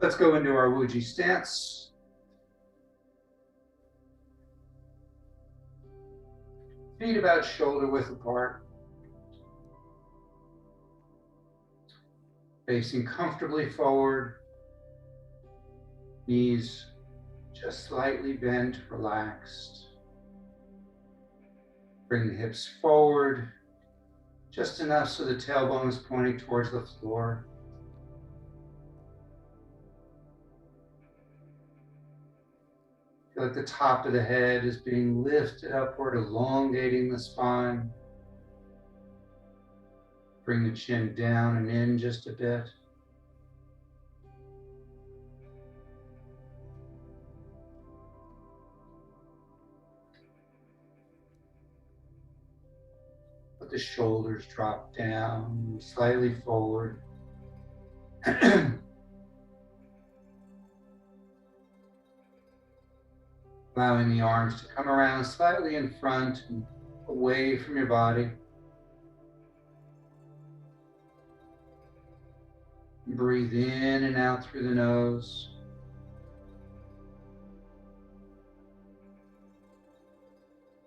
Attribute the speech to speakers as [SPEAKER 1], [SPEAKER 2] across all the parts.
[SPEAKER 1] Let's go into our Wuji stance. Feet about shoulder width apart. Facing comfortably forward. Knees just slightly bent, relaxed. Bring the hips forward, just enough so the tailbone is pointing towards the floor. Feel like the top of the head is being lifted upward, elongating the spine. Bring the chin down and in just a bit. Let the shoulders drop down, slightly forward. Allowing the arms to come around slightly in front and away from your body. Breathe in and out through the nose.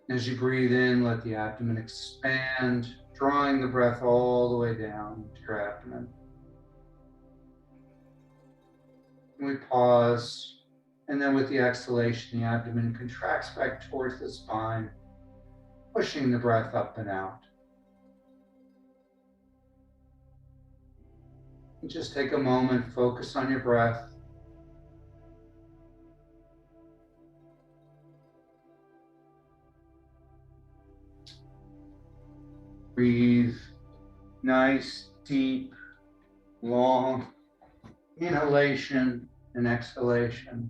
[SPEAKER 1] As you breathe in, let the abdomen expand, drawing the breath all the way down to your abdomen. And we pause, and then with the exhalation, the abdomen contracts back towards the spine, pushing the breath up and out. And just take a moment, focus on your breath. Breathe nice, deep, long inhalation and exhalation.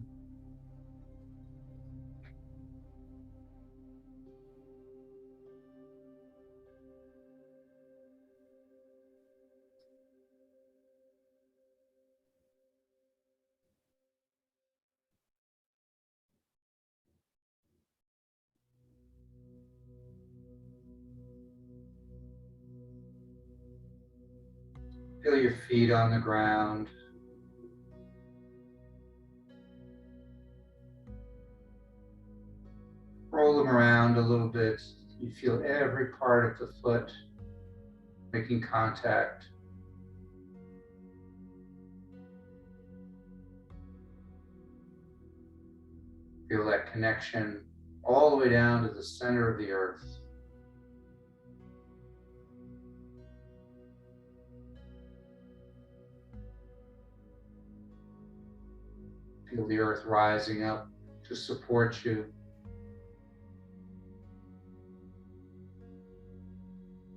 [SPEAKER 1] Feel your feet on the ground. Roll them around a little bit. You feel every part of the foot making contact. Feel that connection all the way down to the center of the earth. Feel the earth rising up to support you.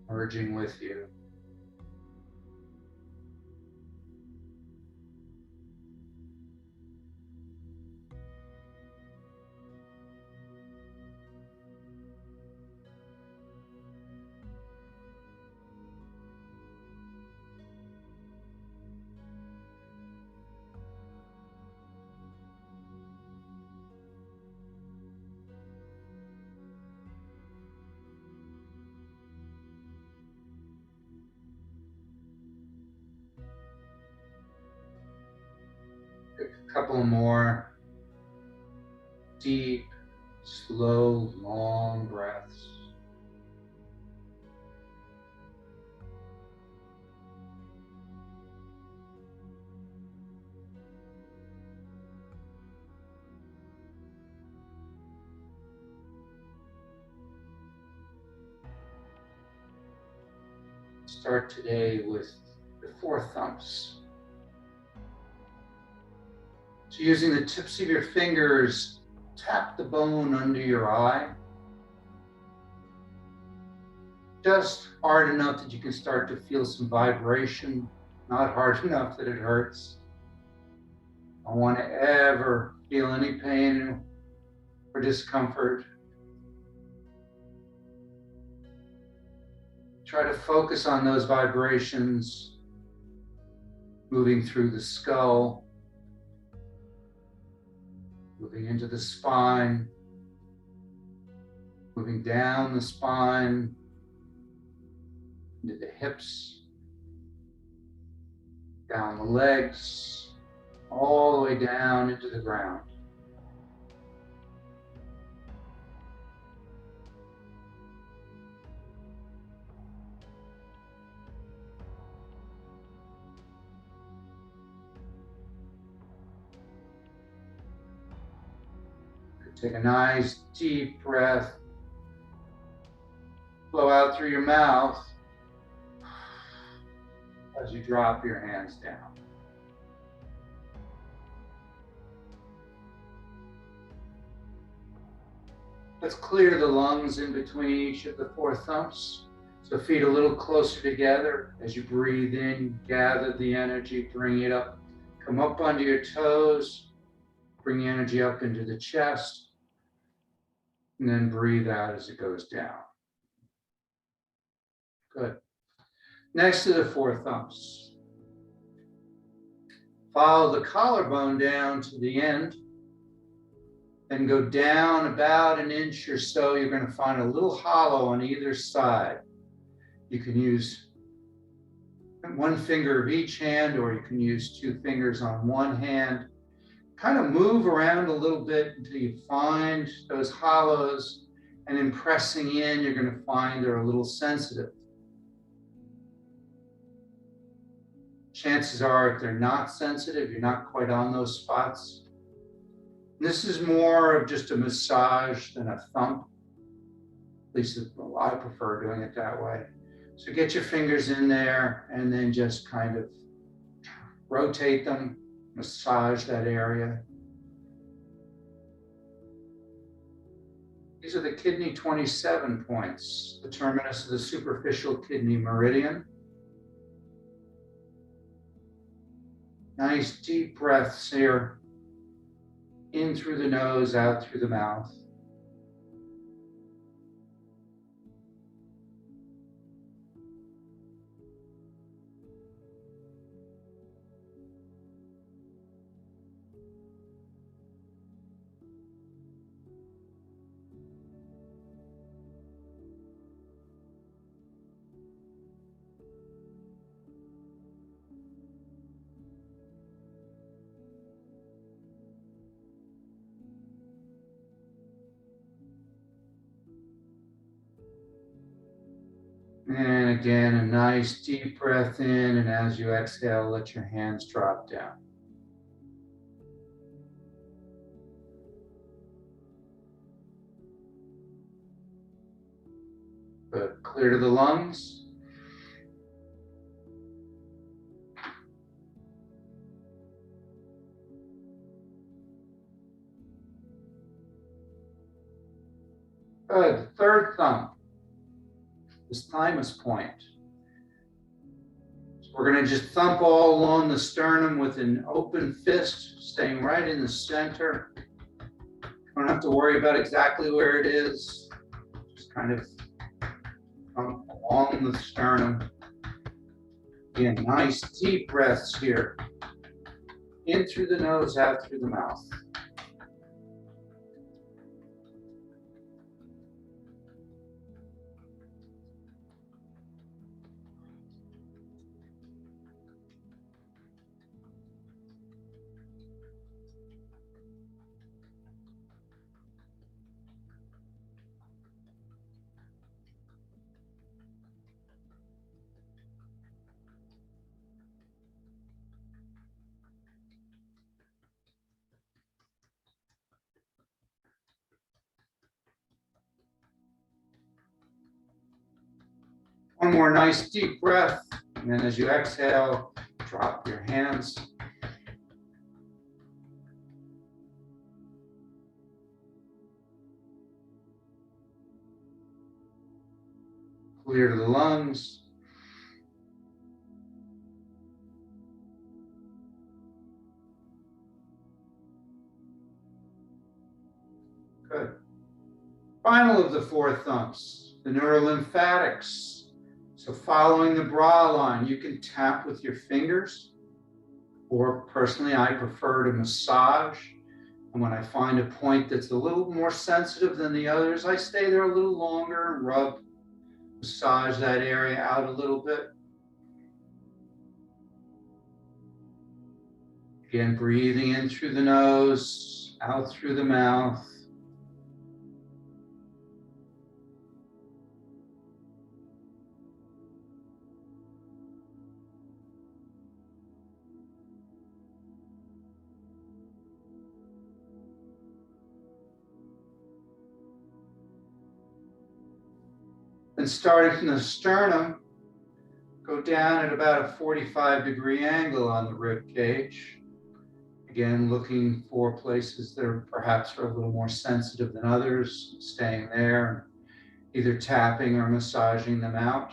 [SPEAKER 1] Merging with you. A couple more deep, slow, long breaths. Start today with the 4 thumps. So using the tips of your fingers, tap the bone under your eye. Just hard enough that you can start to feel some vibration, not hard enough that it hurts. Don't want to ever feel any pain or discomfort. Try to focus on those vibrations moving through the skull, moving into the spine, moving down the spine, into the hips, down the legs, all the way down into the ground. Take a nice deep breath. Blow out through your mouth as you drop your hands down. Let's clear the lungs in between each of the four thumps. So feet a little closer together. As you breathe in, gather the energy, bring it up. Come up onto your toes. Bring the energy up into the chest. And then breathe out as it goes down. Good. Next to the four thumbs. Follow the collarbone down to the end. Then go down about an inch or so. You're going to find a little hollow on either side. You can use one finger of each hand, or you can use two fingers on one hand. Kind of move around a little bit until you find those hollows, and in pressing in, you're going to find they're a little sensitive. Chances are, if they're not sensitive, you're not quite on those spots. This is more of just a massage than a thump. At least I prefer doing it that way. So get your fingers in there and then just kind of rotate them, massage that area. These are the kidney 27 points, the terminus of the superficial kidney meridian. Nice deep breaths here. In through the nose, out through the mouth. And again, a nice deep breath in, and as you exhale, let your hands drop down. Good. Clear to the lungs. Good. Third thumb. This thymus point. So we're going to just thump all along the sternum with an open fist, staying right in the center. Don't have to worry about exactly where it is. Just kind of thump along the sternum. Again, nice deep breaths here. In through the nose, out through the mouth. One more nice deep breath, and then as you exhale, drop your hands. Clear to the lungs. Good. Final of the four thumps, the neurolymphatics. So following the bra line, you can tap with your fingers, or personally, I prefer to massage. And when I find a point that's a little more sensitive than the others, I stay there a little longer and rub, massage that area out a little bit. Again, breathing in through the nose, out through the mouth. And starting from the sternum, go down at about a 45-degree angle on the rib cage. Again, looking for places that are perhaps a little more sensitive than others, staying there, either tapping or massaging them out.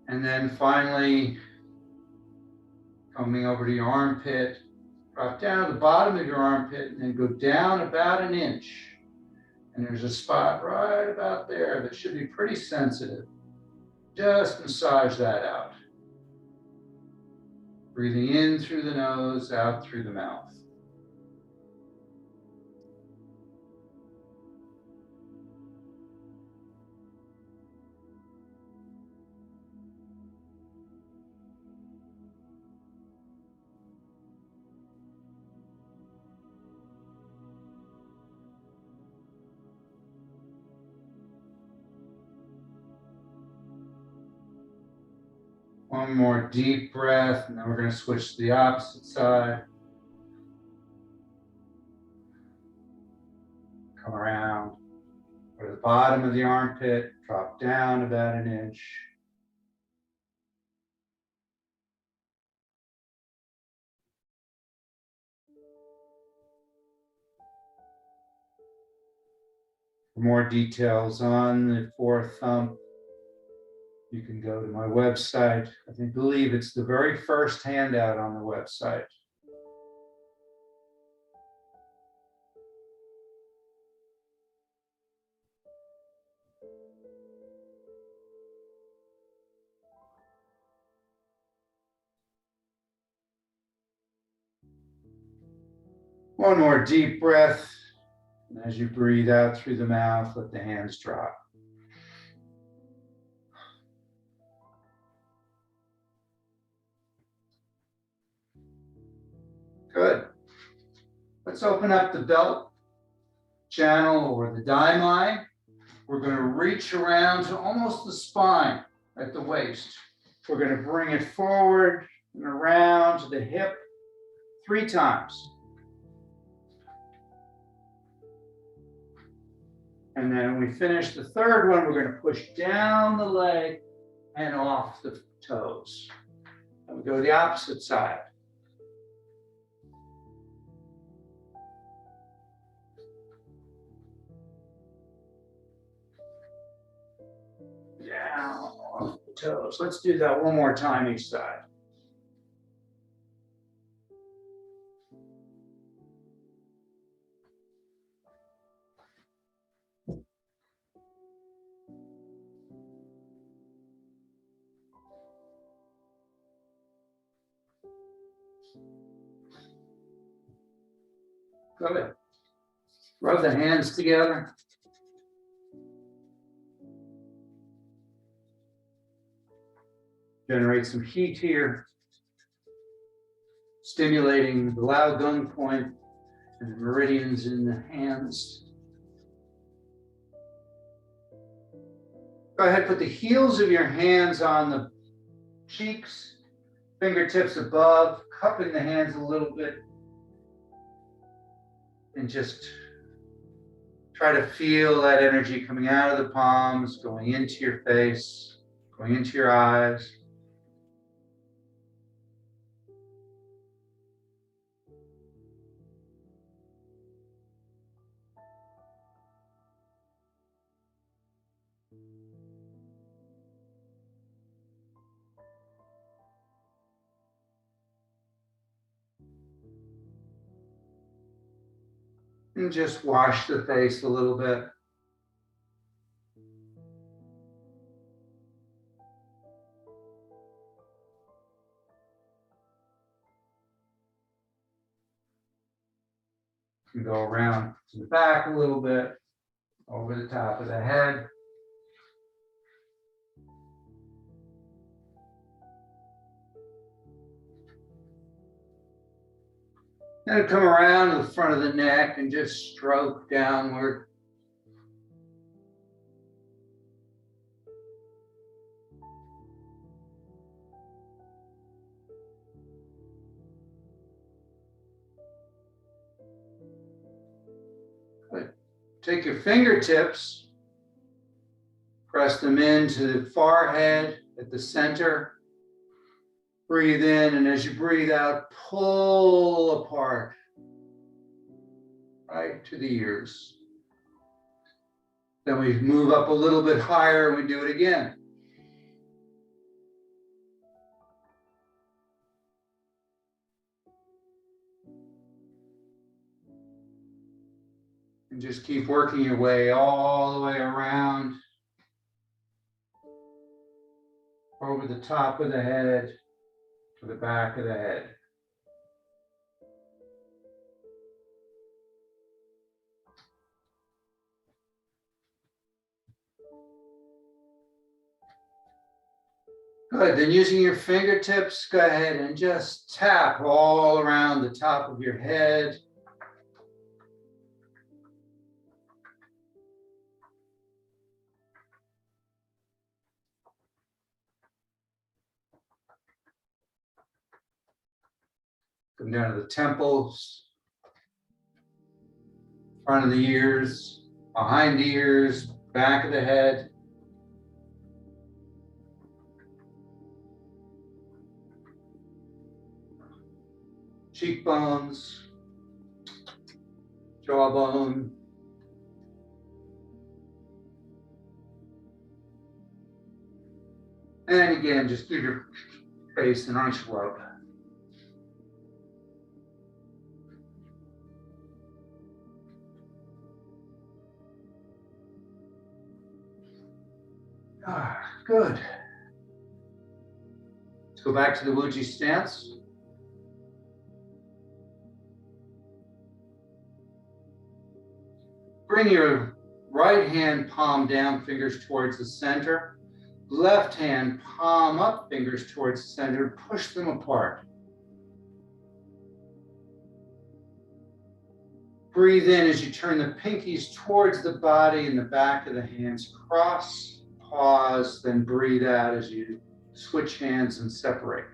[SPEAKER 1] And then finally, coming over to your armpit, drop down to the bottom of your armpit and then go down about an inch. And there's a spot right about there that should be pretty sensitive. Just massage that out. Breathing in through the nose, out through the mouth. One more deep breath, and then we're going to switch to the opposite side. Come around, go to the bottom of the armpit, drop down about an inch. For more details on the fourth thumb, you can go to my website. I believe it's the very first handout on the website. One more deep breath. And as you breathe out through the mouth, let the hands drop. Good. Let's open up the belt channel or the daimai. We're going to reach around to almost the spine at the waist. We're going to bring it forward and around to the hip 3 times. And then when we finish the third one, we're going to push down the leg and off the toes. And we go to the opposite side. Down off the toes. Let's do that one more time each side. Good. Rub the hands together. Generate some heat here, stimulating the Lao Gung point and the meridians in the hands. Go ahead, put the heels of your hands on the cheeks, fingertips above, cupping the hands a little bit. And just try to feel that energy coming out of the palms, going into your face, going into your eyes. And just wash the face a little bit. You can go around to the back a little bit, over the top of the head. Then come around to the front of the neck and just stroke downward. Good. Take your fingertips, press them into the forehead at the center. Breathe in, and as you breathe out, pull apart right to the ears. Then we move up a little bit higher and we do it again. And just keep working your way all the way around, over the top of the head, to the back of the head. Good, then using your fingertips, go ahead and just tap all around the top of your head. Come down to the temples, front of the ears, behind the ears, back of the head. Cheekbones, jawbone. And again, just give your face a nice rub. Good. Let's go back to the Wuji stance. Bring your right hand palm down, fingers towards the center. Left hand palm up, fingers towards the center. Push them apart. Breathe in as you turn the pinkies towards the body and the back of the hands. Cross, pause, then breathe out as you switch hands and separate.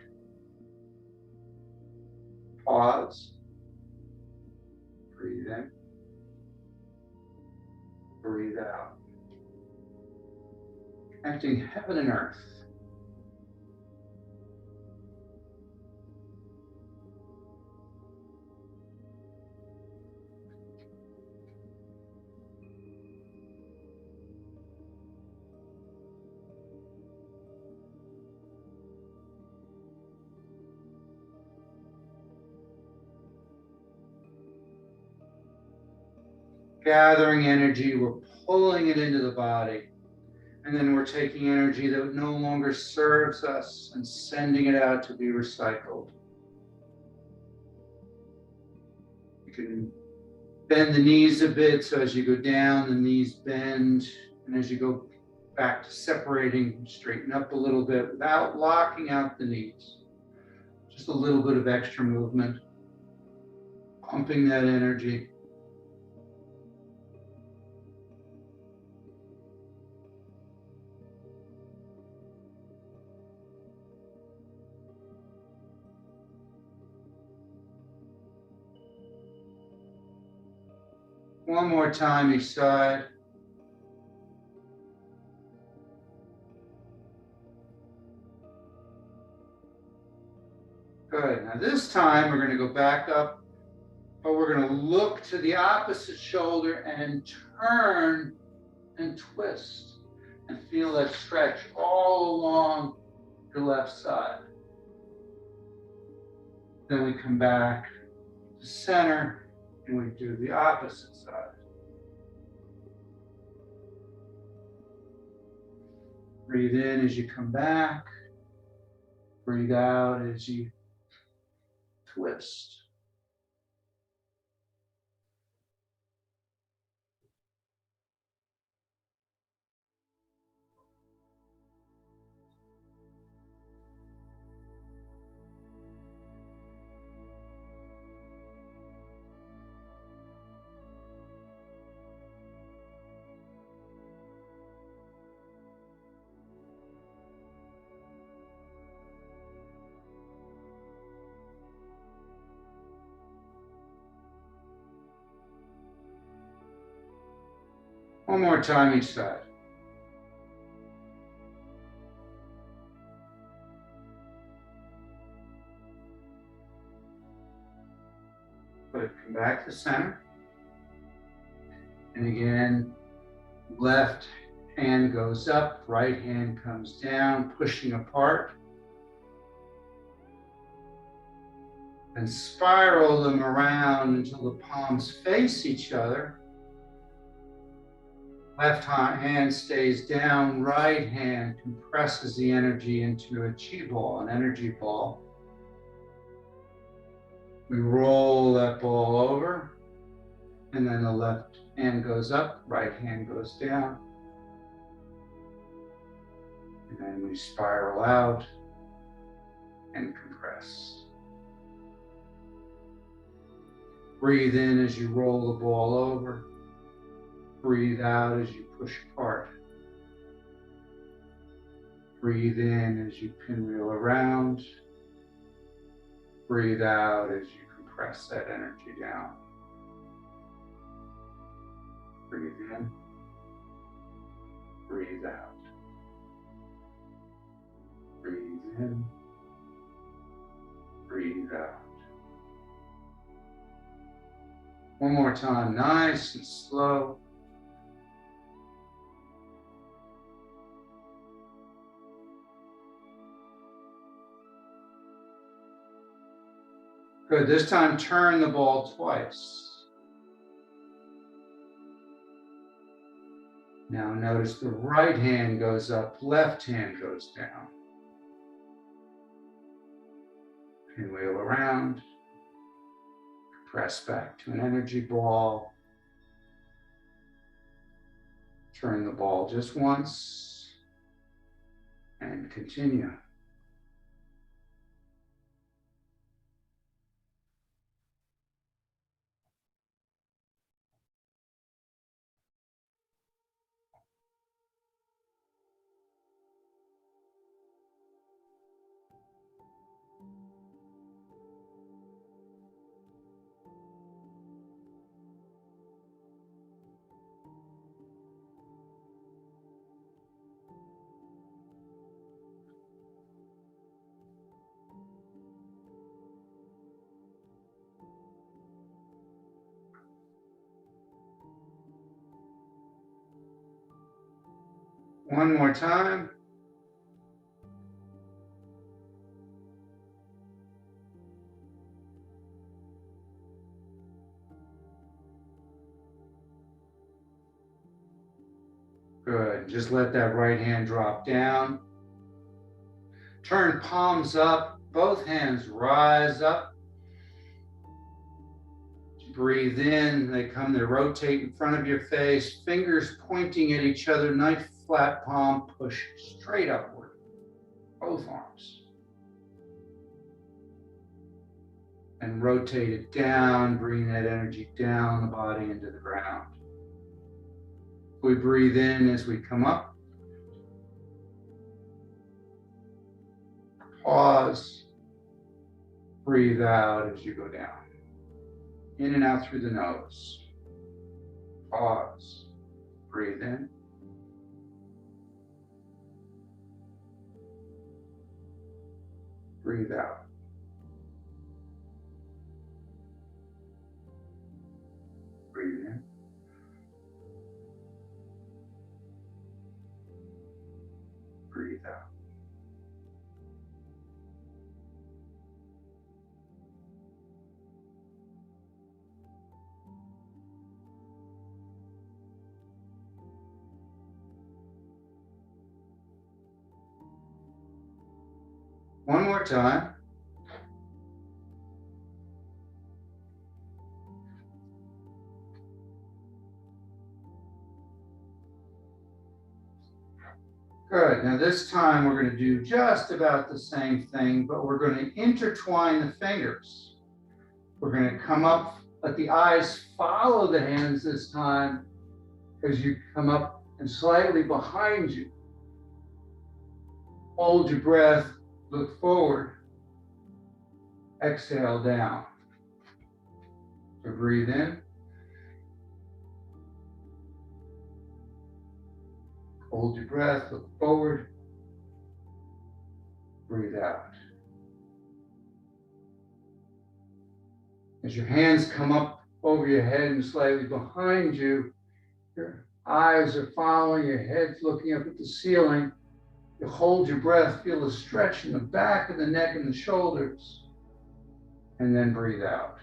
[SPEAKER 1] Pause. Breathe in. Breathe out. Connecting heaven and earth. Gathering energy, we're pulling it into the body. And then we're taking energy that no longer serves us and sending it out to be recycled. You can bend the knees a bit, so as you go down, the knees bend. And as you go back to separating, straighten up a little bit without locking out the knees. Just a little bit of extra movement, pumping that energy. One more time each side. Good. Now this time we're going to go back up, but we're going to look to the opposite shoulder and turn and twist and feel that stretch all along your left side. Then we come back to center and we do the opposite side. Breathe in as you come back. Breathe out as you twist. One more time each side. Good. Come back to center. And again, left hand goes up, right hand comes down, pushing apart. And spiral them around until the palms face each other. Left hand stays down, right hand compresses the energy into a chi ball, an energy ball. We roll that ball over, and then the left hand goes up, right hand goes down. And then we spiral out and compress. Breathe in as you roll the ball over. Breathe out as you push apart. Breathe in as you pinwheel around. Breathe out as you compress that energy down. Breathe in. Breathe out. Breathe in. Breathe out. One more time, nice and slow. Good, this time turn the ball twice. Now notice the right hand goes up, left hand goes down. Pinwheel around. Press back to an energy ball. Turn the ball just once and continue. One more time. Good, just let that right hand drop down. Turn palms up, both hands rise up. Breathe in, they rotate in front of your face, fingers pointing at each other, knife flat palm, push straight upward, both arms. And rotate it down, bring that energy down the body into the ground. We breathe in as we come up. Pause. Breathe out as you go down. In and out through the nose. Pause. Breathe in. Breathe out. Breathe in. Breathe out. One more time. Good, now this time we're going to do just about the same thing, but we're going to intertwine the fingers. We're going to come up, let the eyes follow the hands this time as you come up and slightly behind you. Hold your breath, look forward, exhale down. So breathe in. Hold your breath, look forward, breathe out. As your hands come up over your head and slightly behind you, your eyes are following, your head's looking up at the ceiling. You hold your breath, feel a stretch in the back of the neck and the shoulders, and then breathe out.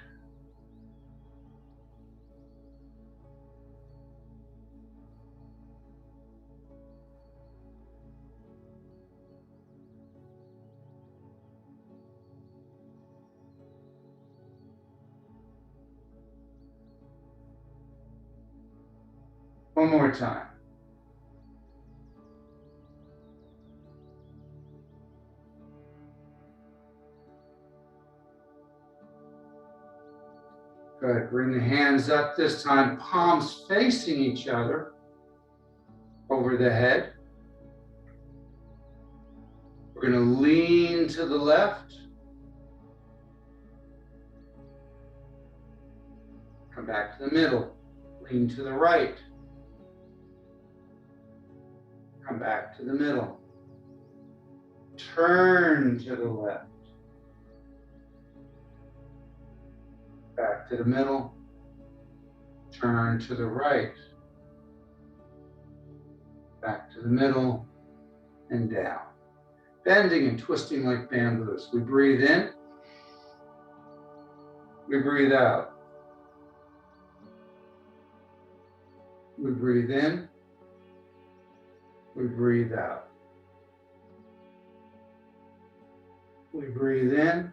[SPEAKER 1] One more time. Good. Bring the hands up this time, palms facing each other over the head. We're going to lean to the left. Come back to the middle. Lean to the right. Come back to the middle. Turn to the left. Back to the middle. Turn to the right. Back to the middle and down. Bending and twisting like bamboos. We breathe in. We breathe out. We breathe in. We breathe out. We breathe in.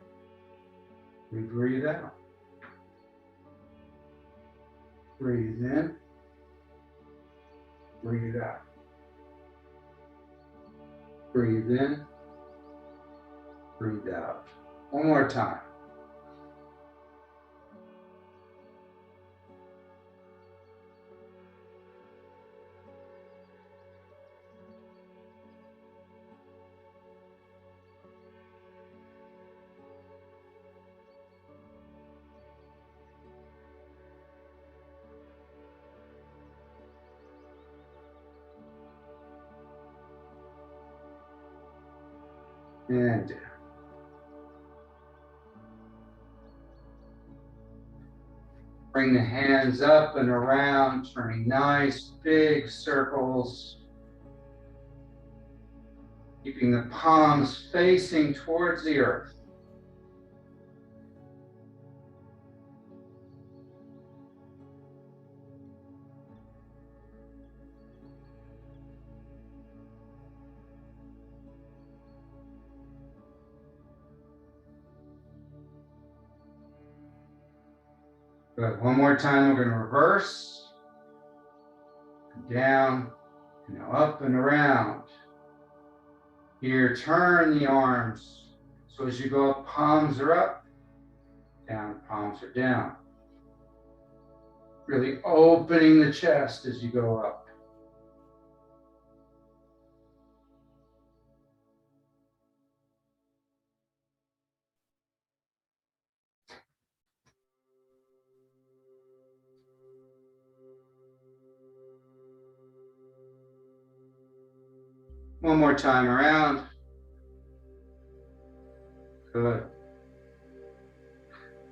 [SPEAKER 1] We breathe out. Breathe in. Breathe out. Breathe in. Breathe out. One more time. And down. Bring the hands up and around, turning nice big circles. Keeping the palms facing towards the earth. Good. One more time, we're going to reverse. Down, and now up and around. Here, turn the arms. So as you go up, palms are up. Down, palms are down. Really opening the chest as you go up. One more time around. Good.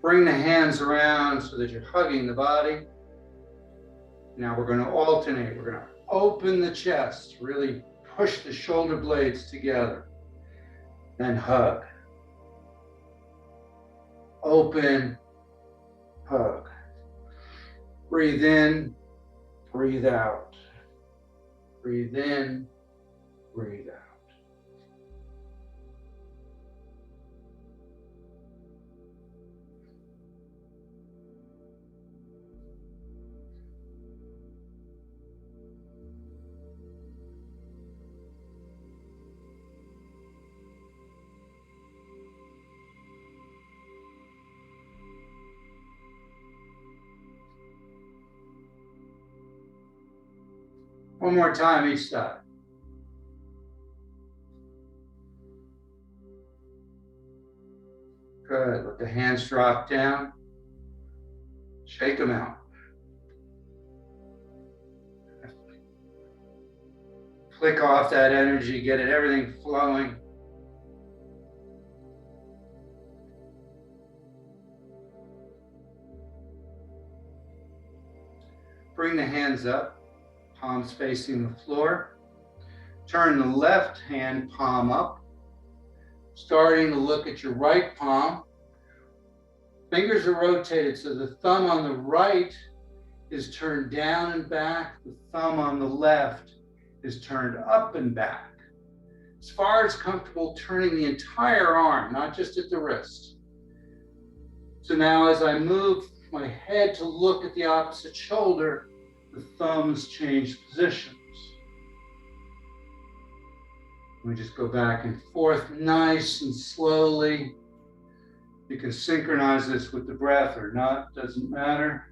[SPEAKER 1] Bring the hands around so that you're hugging the body. Now we're going to alternate. We're going to open the chest, really push the shoulder blades together. Then hug. Open, hug. Breathe in, breathe out. Breathe in, breathe out. One more time each side. Good. Let the hands drop down. Shake them out. Click off that energy, get it, everything flowing. Bring the hands up, palms facing the floor. Turn the left hand palm up, starting to look at your right palm. Fingers are rotated, so the thumb on the right is turned down and back. The thumb on the left is turned up and back. As far as comfortable, turning the entire arm, not just at the wrist. So now as I move my head to look at the opposite shoulder, the thumbs change positions. We just go back and forth nice and slowly. You can synchronize this with the breath or not, doesn't matter.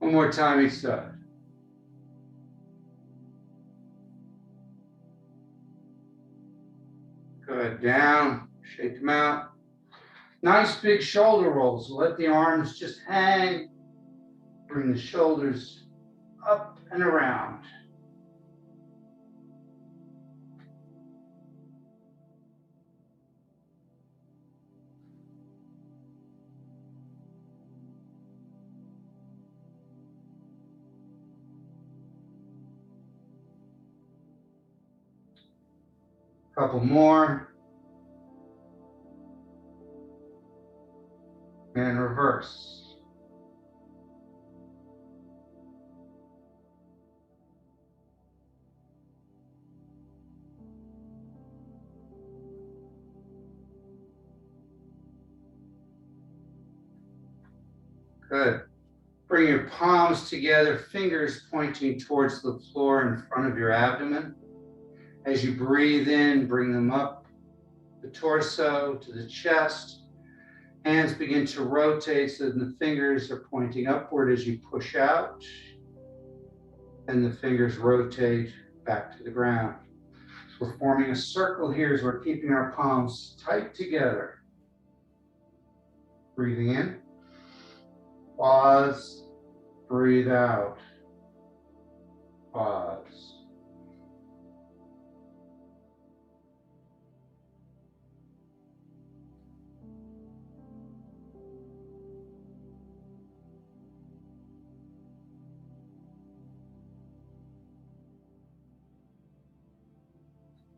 [SPEAKER 1] One more time each side. Good, down, shake them out. Nice big shoulder rolls. Let the arms just hang. Bring the shoulders up and around. Couple more. And reverse. Good. Bring your palms together, fingers pointing towards the floor in front of your abdomen. As you breathe in, bring them up the torso to the chest. Hands begin to rotate so that the fingers are pointing upward as you push out. And the fingers rotate back to the ground. So we're forming a circle here as we're keeping our palms tight together. Breathing in. Pause. Breathe out. Pause.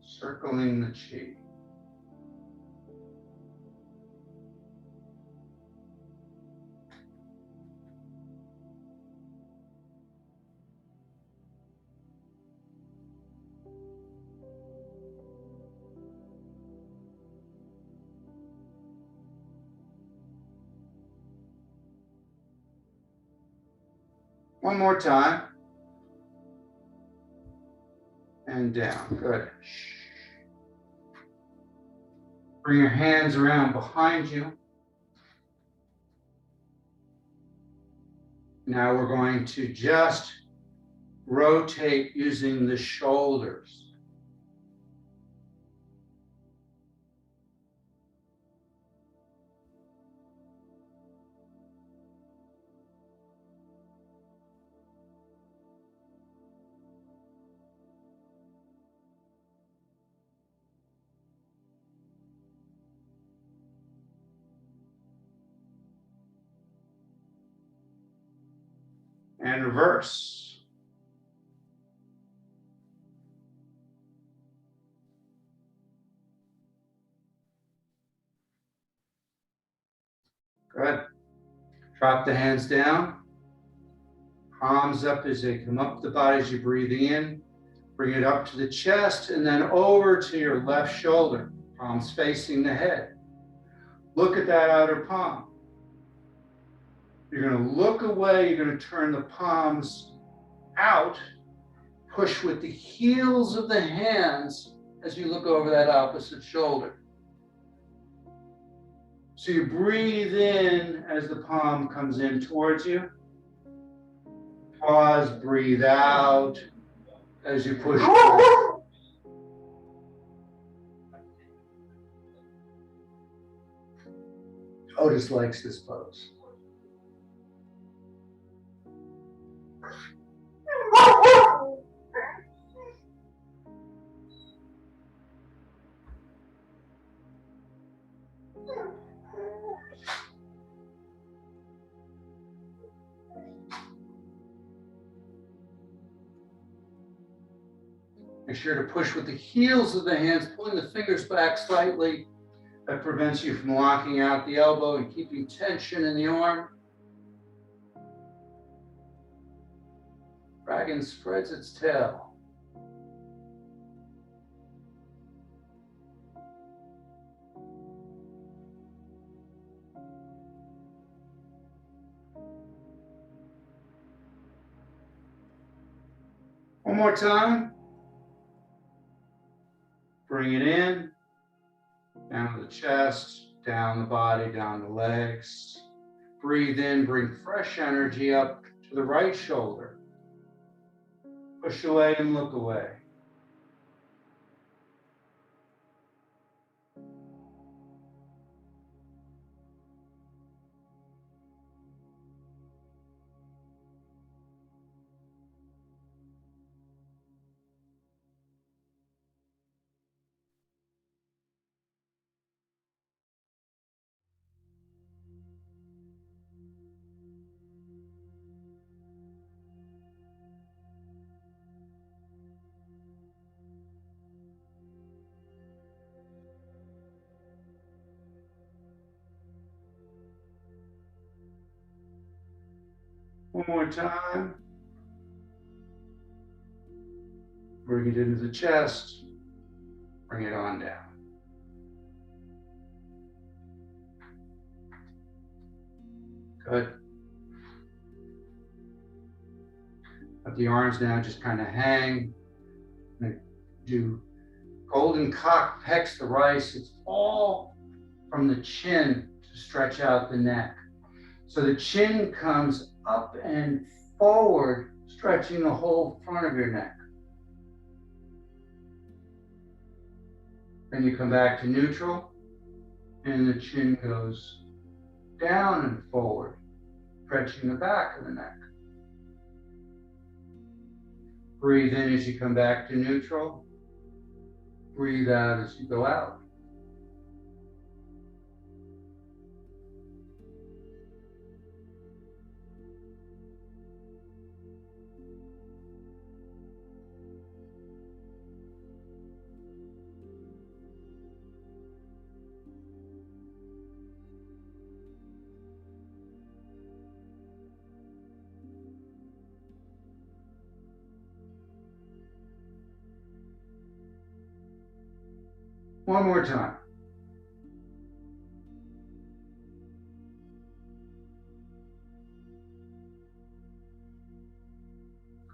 [SPEAKER 1] Circling the chi. One more time. And down. Good. Bring your hands around behind you. Now we're going to just rotate using the shoulders. And reverse. Good. Drop the hands down. Palms up as they come up the body as you're breathing in. Bring it up to the chest and then over to your left shoulder. Palms facing the head. Look at that outer palm. You're going to look away. You're going to turn the palms out. Push with the heels of the hands as you look over that opposite shoulder. So you breathe in as the palm comes in towards you. Pause, breathe out as you push forward. Otis likes this pose. Make sure to push with the heels of the hands, pulling the fingers back slightly. That prevents you from locking out the elbow and keeping tension in the arm. Dragon spreads its tail. One more time. Bring it in, down to the chest, down the body, down the legs. Breathe in, bring fresh energy up to the right shoulder. Push away and look away. One more time. Bring it into the chest. Bring it on down. Good. Let the arms now just kind of hang. Do golden cock pecs the rice. It's all from the chin to stretch out the neck. So the chin comes up and forward, stretching the whole front of your neck. Then you come back to neutral, and the chin goes down and forward, stretching the back of the neck. Breathe in as you come back to neutral. Breathe out as you go out. One more time.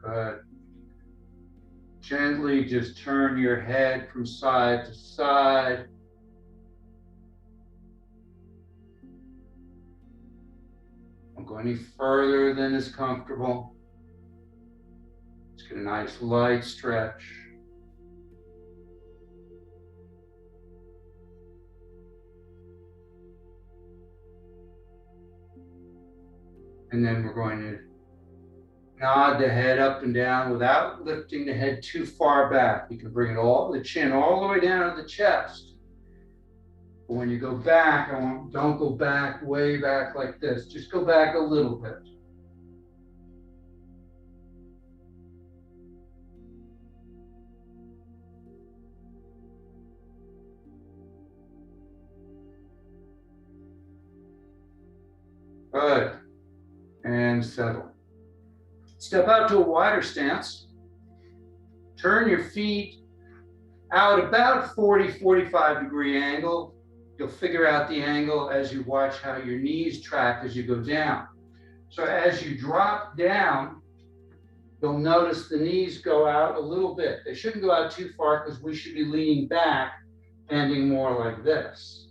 [SPEAKER 1] Good. Gently just turn your head from side to side. Don't go any further than is comfortable. Just get a nice light stretch. And then we're going to nod the head up and down without lifting the head too far back. You can bring it all, the chin all the way down to the chest. But when you go back, don't go back, way back like this. Just go back a little bit. Good. And settle. Step out to a wider stance. Turn your feet out about 40-45 degree angle. You'll figure out the angle as you watch how your knees track as you go down. So as you drop down, you'll notice the knees go out a little bit. They shouldn't go out too far because we should be leaning back, bending more like this.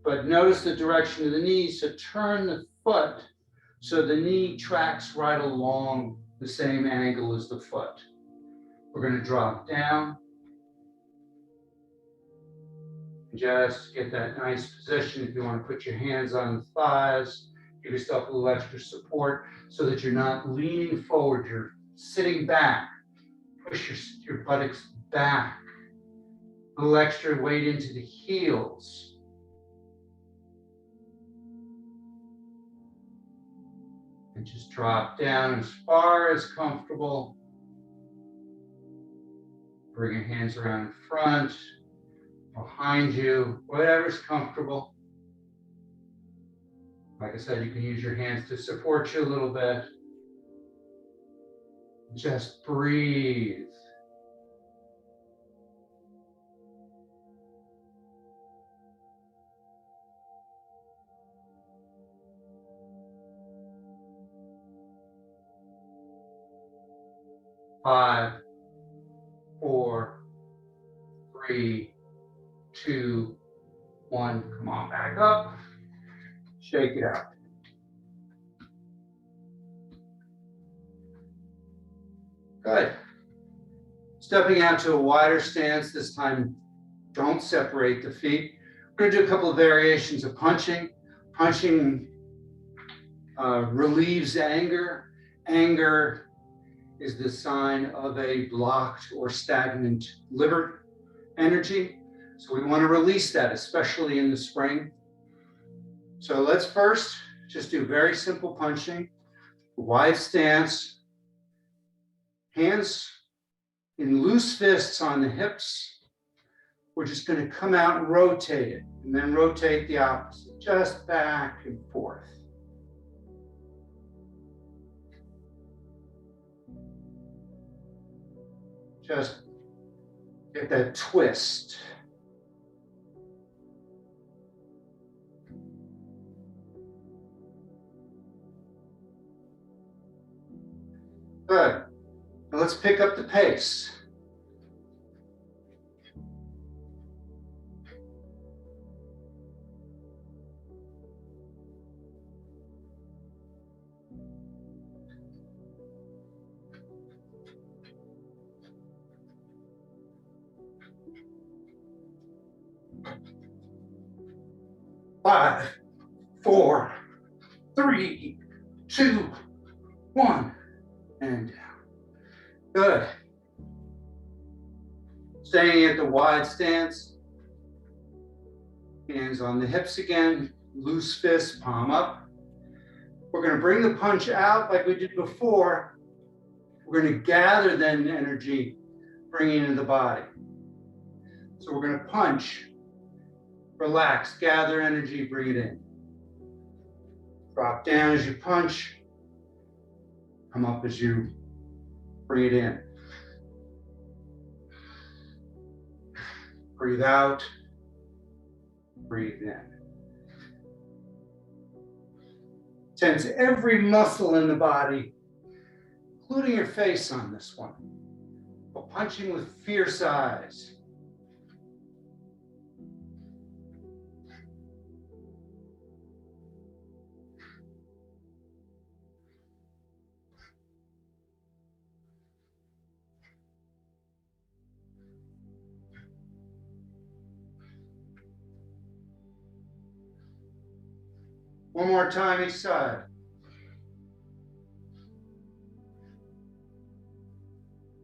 [SPEAKER 1] But notice the direction of the knees, so turn the foot so the knee tracks right along the same angle as the foot. We're going to drop down. Just get that nice position. If you want to put your hands on the thighs, give yourself a little extra support so that you're not leaning forward, you're sitting back. Push your buttocks back. A little extra weight into the heels. And just drop down as far as comfortable. Bring your hands around in front, behind you, whatever's comfortable. Like I said, you can use your hands to support you a little bit. Just breathe. Five, 4, 3, 2, 1. Come on, back up. Shake it out. Good. Stepping out to a wider stance. This time, don't separate the feet. We're going to do a couple of variations of punching. Punching relieves anger. Anger is the sign of a blocked or stagnant liver energy. So we want to release that, especially in the spring. So let's first just do very simple punching. Wide stance. Hands in loose fists on the hips. We're just going to come out and rotate it, and then rotate the opposite, just back and forth. Just get that twist. Good. Now let's pick up the pace. Five, 4, 3, 2, 1, and down. Good. Staying at the wide stance. Hands on the hips again. Loose fists, palm up. We're going to bring the punch out like we did before. We're going to gather then energy, bring it into the body. So we're going to punch, relax, gather energy, bring it in. Drop down as you punch. Come up as you bring it in. Breathe out. Breathe in. Tense every muscle in the body, including your face on this one. But punching with fierce eyes. One more time each side.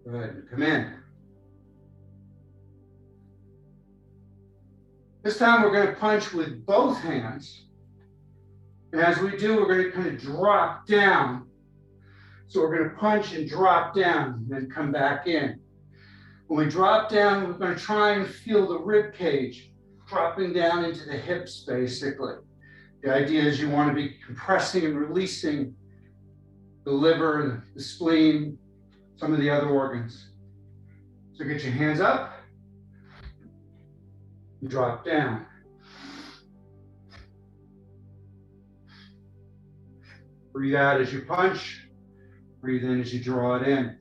[SPEAKER 1] Good. Come in. This time we're going to punch with both hands. And as we do, we're going to kind of drop down. So we're going to punch and drop down, and then come back in. When we drop down, we're going to try and feel the rib cage dropping down into the hips, basically. The idea is you want to be compressing and releasing the liver, the spleen, some of the other organs. So get your hands up, drop down. Breathe out as you punch. Breathe in as you draw it in.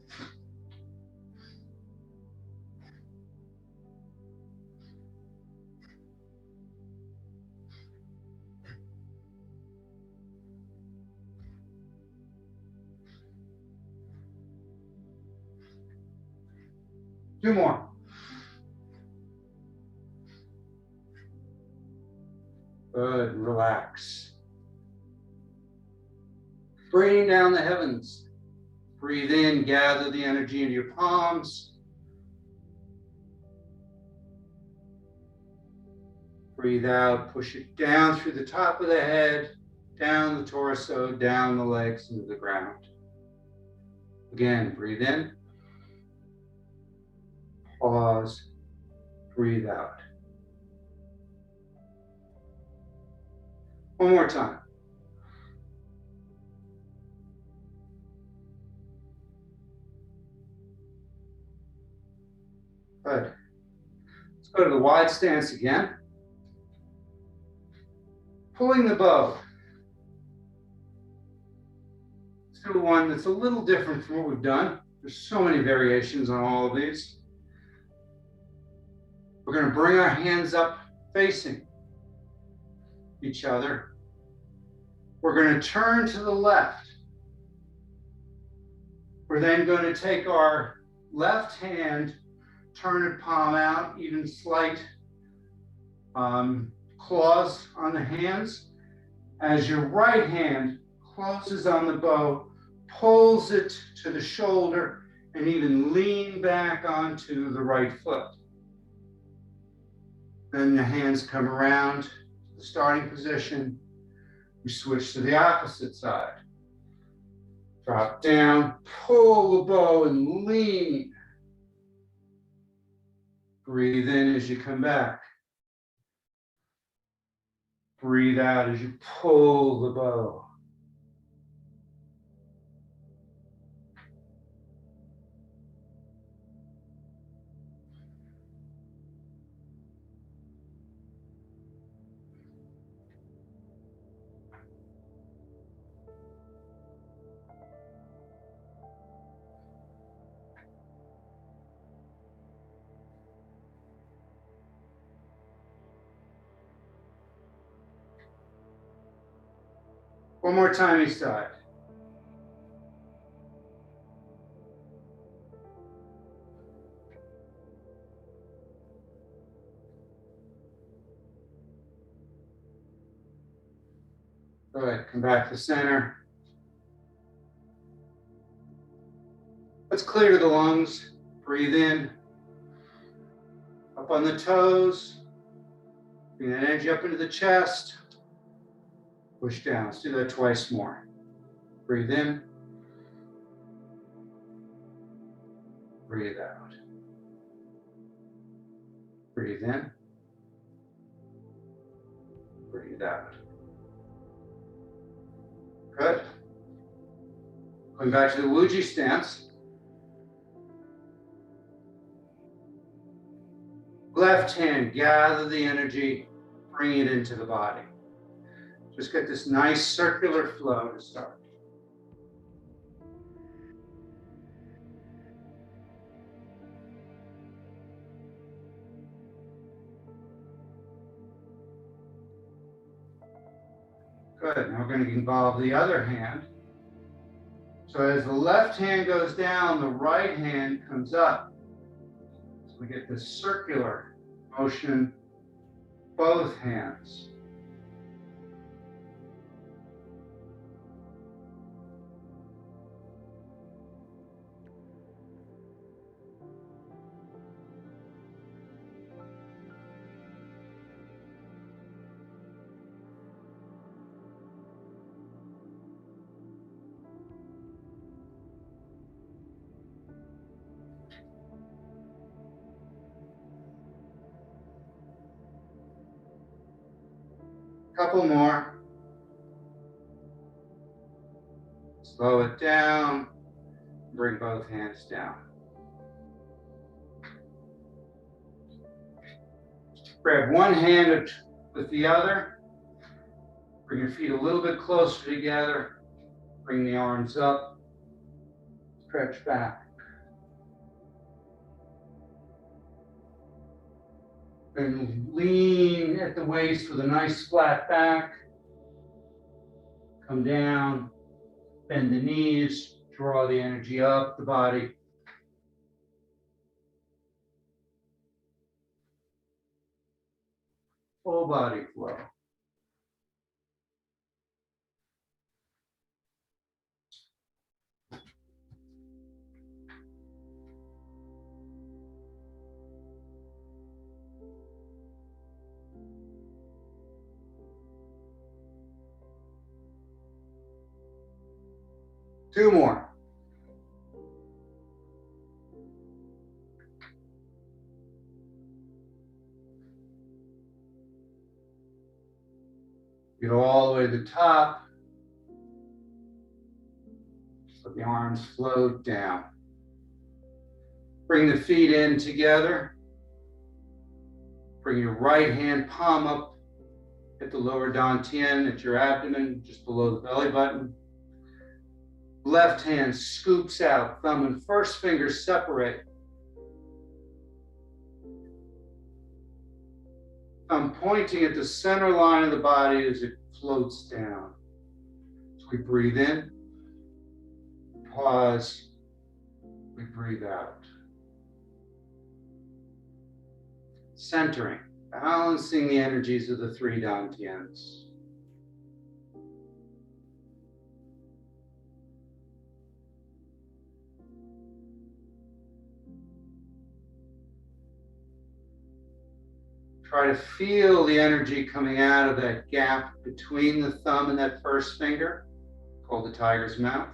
[SPEAKER 1] Two more. Good, relax. Bringing down the heavens. Breathe in, gather the energy into your palms. Breathe out, push it down through the top of the head, down the torso, down the legs into the ground. Again, breathe in. Pause, breathe out. One more time. Good. Let's go to the wide stance again. Pulling the bow. Let's do one that's a little different from what we've done. There's so many variations on all of these. We're going to bring our hands up facing each other. We're going to turn to the left. We're then going to take our left hand, turn it palm out, even slight claws on the hands. As your right hand closes on the bow, pulls it to the shoulder, and even lean back onto the right foot. Then the hands come around to the starting position. We switch to the opposite side. Drop down, pull the bow and lean. Breathe in as you come back. Breathe out as you pull the bow. One more time each side. Good, come back to center. Let's clear the lungs. Breathe in. Up on the toes. Bring that energy up into the chest. Push down. Let's do that twice more. Breathe in. Breathe out. Breathe in. Breathe out. Good. Going back to the Wuji stance. Left hand, gather the energy, bring it into the body. Just get this nice circular flow to start. Good, now we're going to involve the other hand. So as the left hand goes down, the right hand comes up. So we get this circular motion, both hands. Couple more. Slow it down. Bring both hands down. Grab one hand with the other. Bring your feet a little bit closer together. Bring the arms up, stretch back. And lean at the waist with a nice flat back. Come down, bend the knees, draw the energy up the body. Full body flow. Two more. Get all the way to the top. Let the arms float down. Bring the feet in together. Bring your right hand palm up at the lower dantian, at your abdomen, just below the belly button. Left hand scoops out, thumb and first finger separate. Thumb pointing at the center line of the body as it floats down. So we breathe in, pause, we breathe out. Centering, balancing the energies of the three dantians. Try to feel the energy coming out of that gap between the thumb and that first finger, called the tiger's mouth.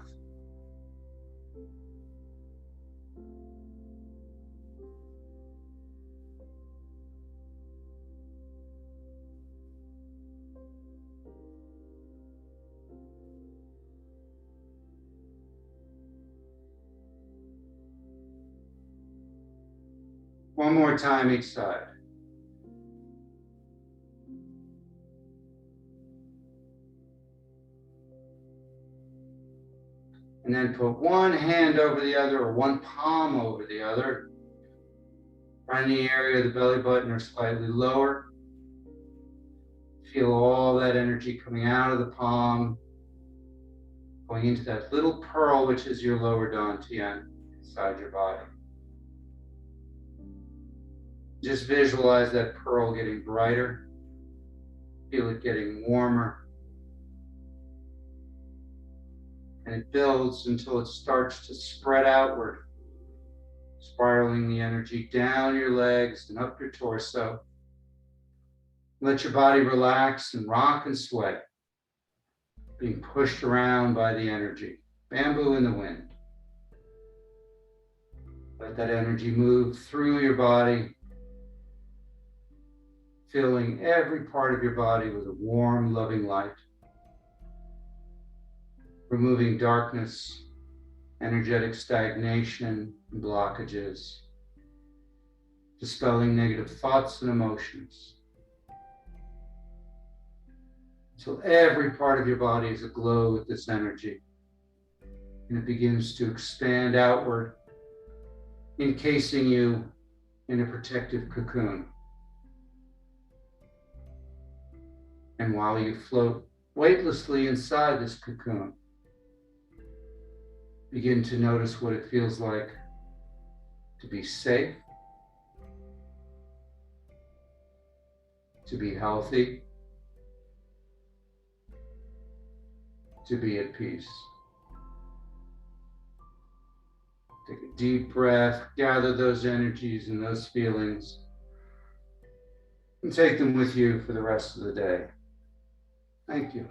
[SPEAKER 1] One more time each side. And then put one hand over the other or one palm over the other. Find the area of the belly button or slightly lower. Feel all that energy coming out of the palm, going into that little pearl, which is your lower dantian inside your body. Just visualize that pearl getting brighter. Feel it getting warmer. And it builds until it starts to spread outward, spiraling the energy down your legs and up your torso. Let your body relax and rock and sway, being pushed around by the energy. Bamboo in the wind. Let that energy move through your body, filling every part of your body with a warm, loving light. Removing darkness, energetic stagnation, and blockages. Dispelling negative thoughts and emotions. Until every part of your body is aglow with this energy. And it begins to expand outward, encasing you in a protective cocoon. And while you float weightlessly inside this cocoon, begin to notice what it feels like to be safe, to be healthy, to be at peace. Take a deep breath, gather those energies and those feelings, and take them with you for the rest of the day. Thank you.